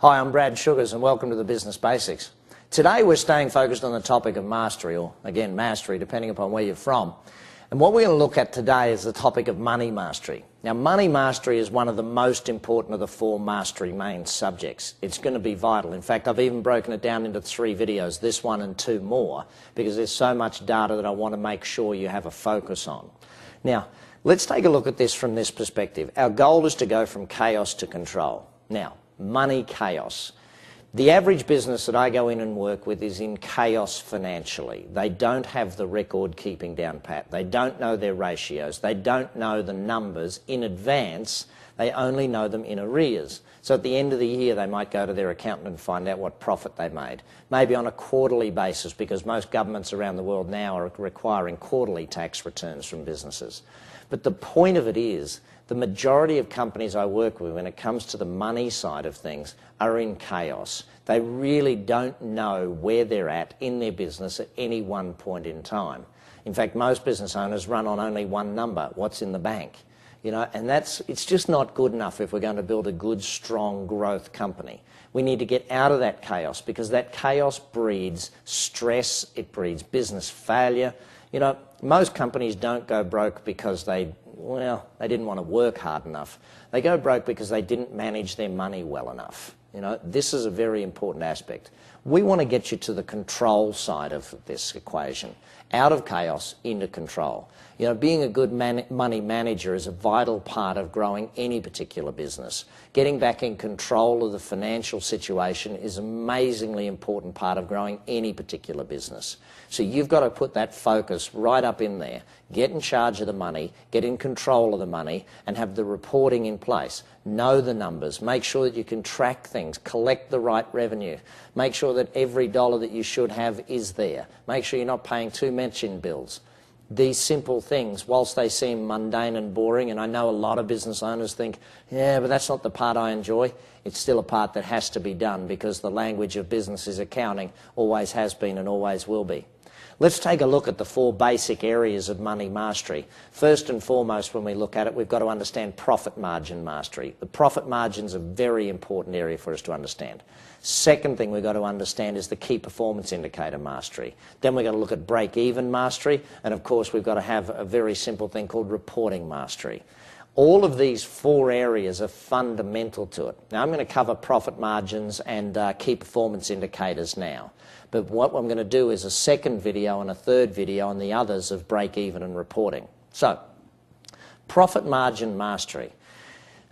Hi, I'm Brad Sugars and welcome to the Business Basics. Today we're staying focused on the topic of mastery, or again mastery, depending upon where you're from. And what we're going to look at today is the topic of money mastery. Now, money mastery is one of the most important of the four mastery main subjects. It's going to be vital. In fact, I've even broken it down into 3 videos, this one and 2 more, because there's so much data that I want to make sure you have a focus on. Now, let's take a look at this from this perspective. Our goal is to go from chaos to control. Now, money chaos. The average business that I go in and work with is in chaos financially. They don't have the record keeping down pat. They don't know their ratios. They don't know the numbers in advance. They only know them in arrears. So at the end of the year, they might go to their accountant and find out what profit they made. Maybe on a quarterly basis, because most governments around the world now are requiring quarterly tax returns from businesses. But the point of it is, the majority of companies I work with, when it comes to the money side of things, are in chaos. They really don't know where they're at in their business at any one point in time. In fact, most business owners run on only one number, what's in the bank. And it's just not good enough if we're going to build a good, strong growth company. We need to get out of that chaos, because that chaos breeds stress, it breeds business failure. Most companies don't go broke because they didn't want to work hard enough. They go broke because they didn't manage their money well enough. This is a very important aspect. We want to get you to the control side of this equation, out of chaos into control. Being a good money manager is a vital part of growing any particular business. Getting back in control of the financial situation is an amazingly important part of growing any particular business. So you've got to put that focus right up in there. Get in charge of the money, get in control of the money, and have the reporting in place. Know the numbers. Make sure that you can track things, collect the right revenue. Make sure that every dollar that you should have is there. Make sure you're not paying too much in bills. These simple things, whilst they seem mundane and boring, and I know a lot of business owners think, yeah, but that's not the part I enjoy, it's still a part that has to be done, because the language of business is accounting, always has been and always will be. Let's take a look at the 4 basic areas of money mastery. First and foremost, when we look at it, we've got to understand profit margin mastery. The profit margin's a very important area for us to understand. Second thing we've got to understand is the key performance indicator mastery. Then we've got to look at break-even mastery, and of course we've got to have a very simple thing called reporting mastery. All of these 4 areas are fundamental to it. Now I'm going to cover profit margins and key performance indicators now. But what I'm going to do is a second video and a third video on the others of break-even and reporting. So, profit margin mastery.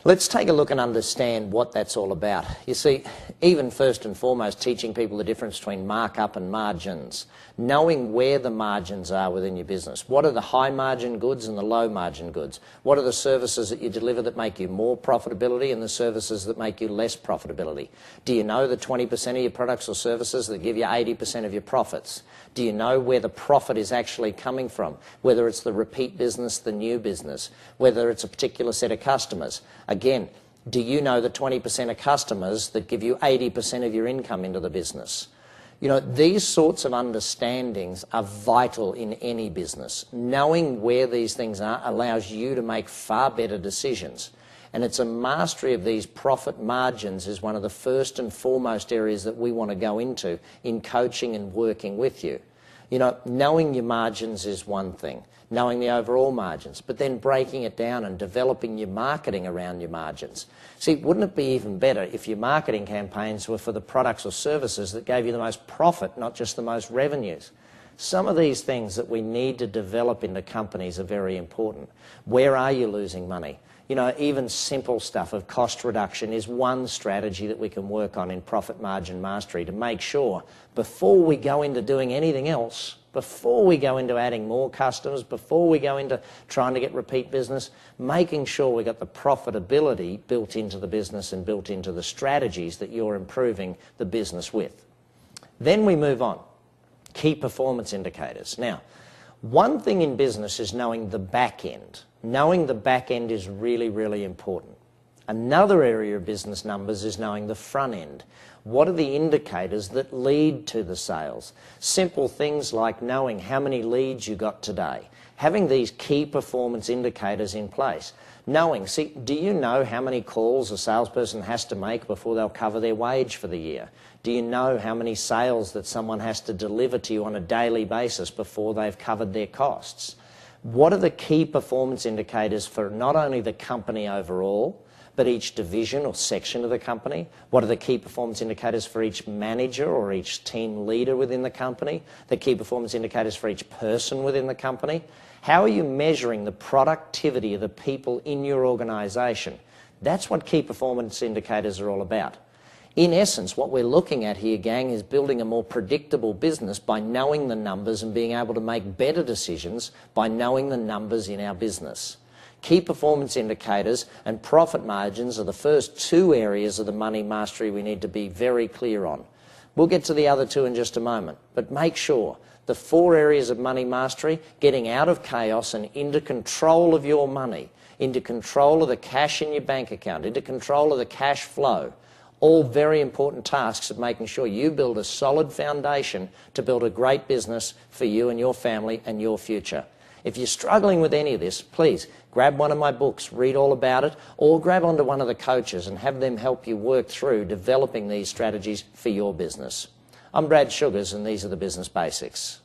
Let's take a look and understand what that's all about. You see, even first and foremost, teaching people the difference between markup and margins. Knowing where the margins are within your business. What are the high margin goods and the low margin goods? What are the services that you deliver that make you more profitability and the services that make you less profitability? Do you know the 20% of your products or services that give you 80% of your profits? Do you know where the profit is actually coming from? Whether it's the repeat business, the new business, whether it's a particular set of customers. Again, do you know the 20% of customers that give you 80% of your income into the business? These sorts of understandings are vital in any business. Knowing where these things are allows you to make far better decisions. And it's a mastery of these profit margins is one of the first and foremost areas that we want to go into in coaching and working with you. Knowing your margins is one thing, knowing the overall margins, but then breaking it down and developing your marketing around your margins. See, wouldn't it be even better if your marketing campaigns were for the products or services that gave you the most profit, not just the most revenues? Some of these things that we need to develop into companies are very important. Where are you losing money? Even simple stuff of cost reduction is one strategy that we can work on in profit margin mastery to make sure before we go into doing anything else, before we go into adding more customers, before we go into trying to get repeat business, making sure we got the profitability built into the business and built into the strategies that you're improving the business with. Then we move on. Key performance indicators. Now, one thing in business is knowing the back end. Knowing the back end is really, really important. Another area of business numbers is knowing the front end. What are the indicators that lead to the sales? Simple things like knowing how many leads you got today. Having these key performance indicators in place. Knowing, see, do you know how many calls a salesperson has to make before they'll cover their wage for the year? Do you know how many sales that someone has to deliver to you on a daily basis before they've covered their costs? What are the key performance indicators for not only the company overall, but each division or section of the company? What are the key performance indicators for each manager or each team leader within the company? The key performance indicators for each person within the company? How are you measuring the productivity of the people in your organisation? That's what key performance indicators are all about. In essence, what we're looking at here, gang, is building a more predictable business by knowing the numbers and being able to make better decisions by knowing the numbers in our business. Key performance indicators and profit margins are the first two areas of the money mastery we need to be very clear on. We'll get to the other two in just a moment, but make sure the 4 areas of money mastery, getting out of chaos and into control of your money, into control of the cash in your bank account, into control of the cash flow, all very important tasks of making sure you build a solid foundation to build a great business for you and your family and your future. If you're struggling with any of this, please grab one of my books, read all about it, or grab onto one of the coaches and have them help you work through developing these strategies for your business. I'm Brad Sugars, and these are the Business Basics.